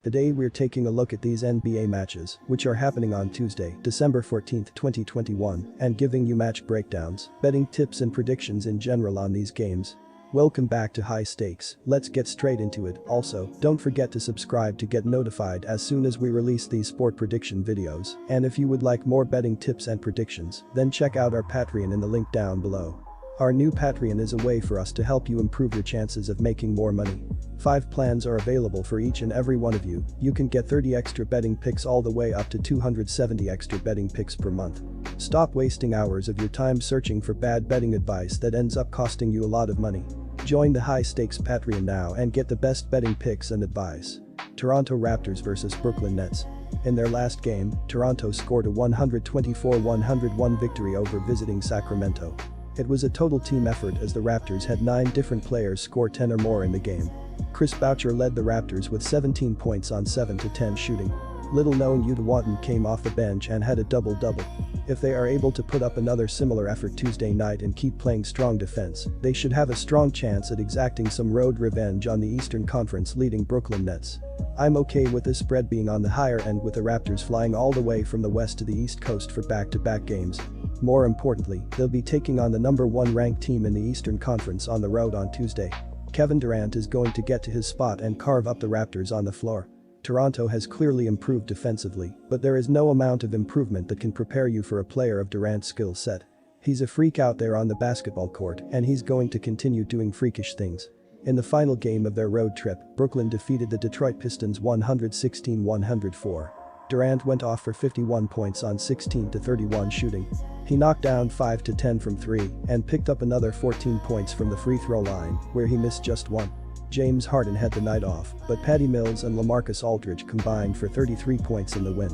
Today we're taking a look at these NBA matches, which are happening on Tuesday, December 14, 2021, and giving you match breakdowns, betting tips and predictions in general on these games. Welcome back to High Stakes, let's get straight into it. Also, don't forget to subscribe to get notified as soon as we release these sport prediction videos, and if you would like more betting tips and predictions, then check out our Patreon in the link down below. Our new Patreon is a way for us to help you improve your chances of making more money. 5 plans are available for each and every one of you. You can get 30 extra betting picks all the way up to 270 extra betting picks per month. Stop wasting hours of your time searching for bad betting advice that ends up costing you a lot of money. Join the High Stakes Patreon now and get the best betting picks and advice. Toronto Raptors vs Brooklyn Nets. In their last game, Toronto scored a 124-101 victory over visiting Sacramento. It was a total team effort as the Raptors had 9 different players score 10 or more in the game. Chris Boucher led the Raptors with 17 points on 7-10 shooting. Little-known Yuta Watson came off the bench and had a double-double. If they are able to put up another similar effort Tuesday night and keep playing strong defense, they should have a strong chance at exacting some road revenge on the Eastern Conference leading Brooklyn Nets. I'm okay with this spread being on the higher end with the Raptors flying all the way from the west to the east coast for back-to-back games. More importantly, they'll be taking on the number 1 ranked team in the Eastern Conference on the road on Tuesday. Kevin Durant is going to get to his spot and carve up the Raptors on the floor. Toronto has clearly improved defensively, but there is no amount of improvement that can prepare you for a player of Durant's skill set. He's a freak out there on the basketball court and he's going to continue doing freakish things. In the final game of their road trip, Brooklyn defeated the Detroit Pistons 116-104. Durant went off for 51 points on 16-31 shooting. He knocked down 5-10 from 3 and picked up another 14 points from the free throw line, where he missed just 1. James Harden had the night off, but Patty Mills and LaMarcus Aldridge combined for 33 points in the win.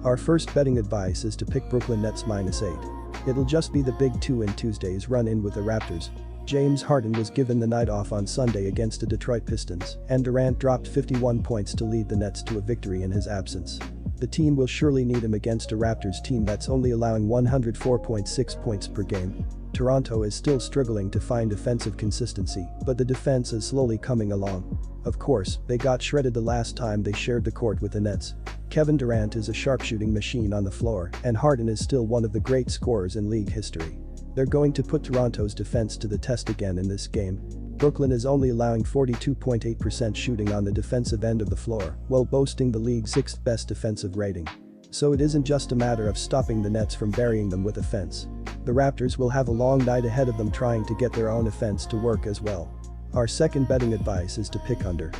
Our first betting advice is to pick Brooklyn Nets -8. It'll just be the big 2 in Tuesday's run-in with the Raptors. James Harden was given the night off on Sunday against the Detroit Pistons, and Durant dropped 51 points to lead the Nets to a victory in his absence. The team will surely need him against a Raptors team that's only allowing 104.6 points per game. Toronto is still struggling to find offensive consistency, but the defense is slowly coming along. Of course, they got shredded the last time they shared the court with the Nets. Kevin Durant is a sharpshooting machine on the floor, and Harden is still one of the great scorers in league history. They're going to put Toronto's defense to the test again in this game. Brooklyn is only allowing 42.8% shooting on the defensive end of the floor, while boasting the league's 6th best defensive rating. So it isn't just a matter of stopping the Nets from burying them with offense. The Raptors will have a long night ahead of them trying to get their own offense to work as well. Our second betting advice is to pick under.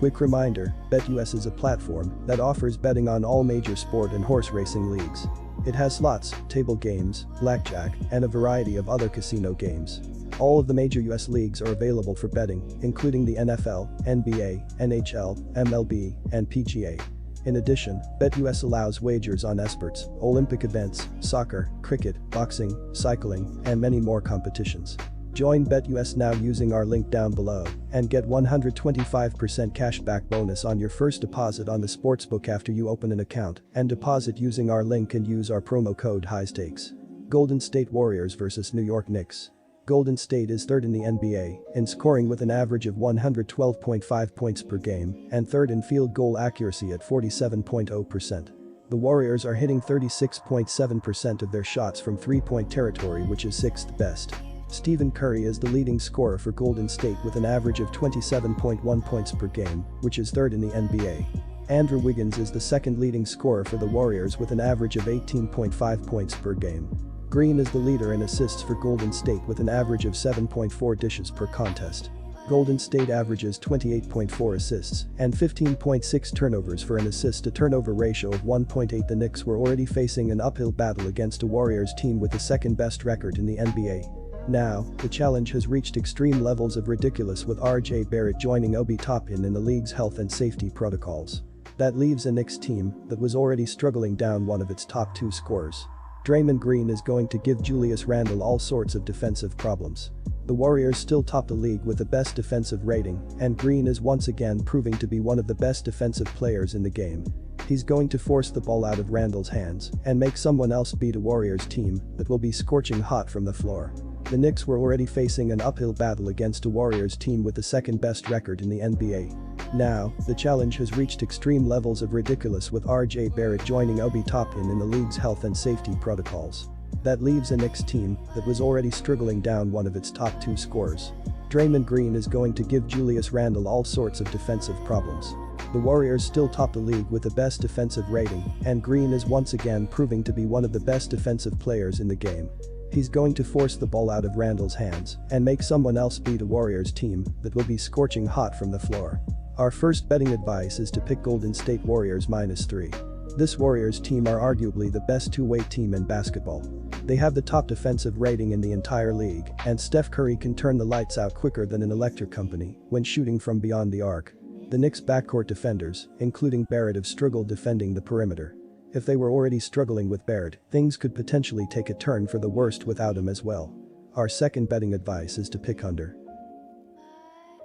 Quick reminder, BetUS is a platform that offers betting on all major sport and horse racing leagues. It has slots, table games, blackjack, and a variety of other casino games. All of the major US leagues are available for betting, including the NFL, NBA, NHL, MLB, and PGA. In addition, BetUS allows wagers on esports, Olympic events, soccer, cricket, boxing, cycling, and many more competitions. Join BetUS now using our link down below and get 125% cashback bonus on your first deposit on the sportsbook after you open an account and deposit using our link and use our promo code HIGHSTAKES. Golden State Warriors vs New York Knicks. Golden State is 3rd in the NBA in scoring with an average of 112.5 points per game and 3rd in field goal accuracy at 47.0%. The Warriors are hitting 36.7% of their shots from three-point territory, which is 6th best. Stephen Curry is the leading scorer for Golden State with an average of 27.1 points per game, which is 3rd in the NBA. Andrew Wiggins is the 2nd leading scorer for the Warriors with an average of 18.5 points per game. Green is the leader in assists for Golden State with an average of 7.4 dishes per contest. Golden State averages 28.4 assists and 15.6 turnovers for an assist-to-turnover ratio of 1.8. The Knicks were already facing an uphill battle against a Warriors team with the 2nd best record in the NBA. Now, the challenge has reached extreme levels of ridiculous with R.J. Barrett joining Obi Toppin in the league's health and safety protocols. That leaves a Knicks team that was already struggling down one of its top 2 scorers. Draymond Green is going to give Julius Randle all sorts of defensive problems. The Warriors still top the league with the best defensive rating, and Green is once again proving to be one of the best defensive players in the game. He's going to force the ball out of Randle's hands and make someone else beat a Warriors team that will be scorching hot from the floor. The Knicks were already facing an uphill battle against a Warriors team with the second best record in the NBA. Now, the challenge has reached extreme levels of ridiculous with RJ Barrett joining Obi Toppin in the league's health and safety protocols. That leaves a Knicks team that was already struggling down one of its top two scorers. Draymond Green is going to give Julius Randle all sorts of defensive problems. The Warriors still top the league with the best defensive rating, and Green is once again proving to be one of the best defensive players in the game. He's going to force the ball out of Randle's hands and make someone else beat a Warriors team that will be scorching hot from the floor. Our first betting advice is to pick Golden State Warriors -3. This Warriors team are arguably the best two-way team in basketball. They have the top defensive rating in the entire league, and Steph Curry can turn the lights out quicker than an electric company when shooting from beyond the arc. The Knicks' backcourt defenders, including Barrett, have struggled defending the perimeter. If they were already struggling with Barrett, things could potentially take a turn for the worst without him as well. Our second betting advice is to pick under.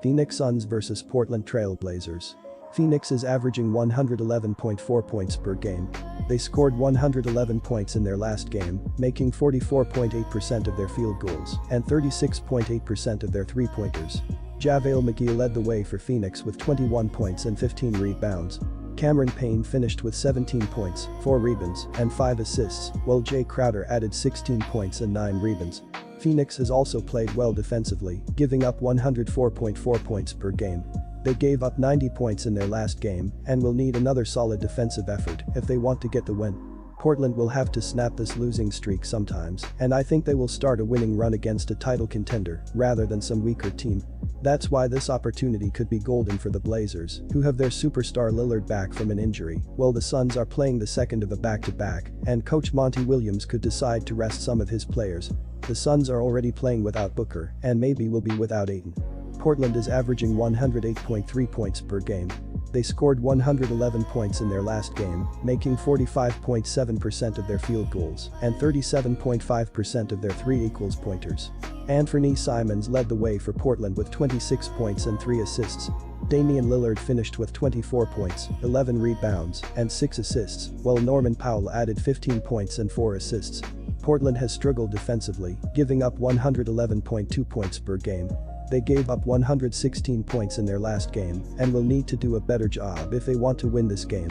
Phoenix Suns vs Portland Trail Blazers. Phoenix is averaging 111.4 points per game. They scored 111 points in their last game, making 44.8% of their field goals and 36.8% of their three-pointers. JaVale McGee led the way for Phoenix with 21 points and 15 rebounds. Cameron Payne finished with 17 points, 4 rebounds, and 5 assists, while Jay Crowder added 16 points and 9 rebounds. Phoenix has also played well defensively, giving up 104.4 points per game. They gave up 90 points in their last game and will need another solid defensive effort if they want to get the win. Portland will have to snap this losing streak sometimes, and I think they will start a winning run against a title contender rather than some weaker team. That's why this opportunity could be golden for the Blazers, who have their superstar Lillard back from an injury, while the Suns are playing the second of a back-to-back, and coach Monty Williams could decide to rest some of his players. The Suns are already playing without Booker and maybe will be without Ayton. Portland is averaging 108.3 points per game. They scored 111 points in their last game, making 45.7% of their field goals and 37.5% of their three-equals-pointers. Anthony Simons led the way for Portland with 26 points and 3 assists. Damian Lillard finished with 24 points, 11 rebounds, and 6 assists, while Norman Powell added 15 points and 4 assists. Portland has struggled defensively, giving up 111.2 points per game. They gave up 116 points in their last game and will need to do a better job if they want to win this game.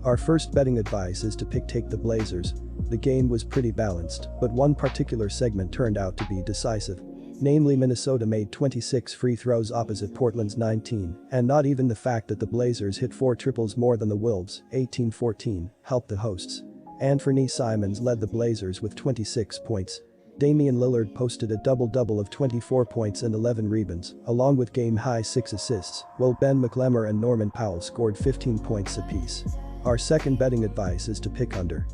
Our first betting advice is to take the Blazers. The game was pretty balanced, but one particular segment turned out to be decisive. Namely, Minnesota made 26 free throws opposite Portland's 19, and not even the fact that the Blazers hit 4 triples more than the Wolves, 18-14, helped the hosts. Anthony Simons led the Blazers with 26 points. Damian Lillard posted a double-double of 24 points and 11 rebounds, along with game-high 6 assists, while Ben McLemore and Norman Powell scored 15 points apiece. Our second betting advice is to pick under.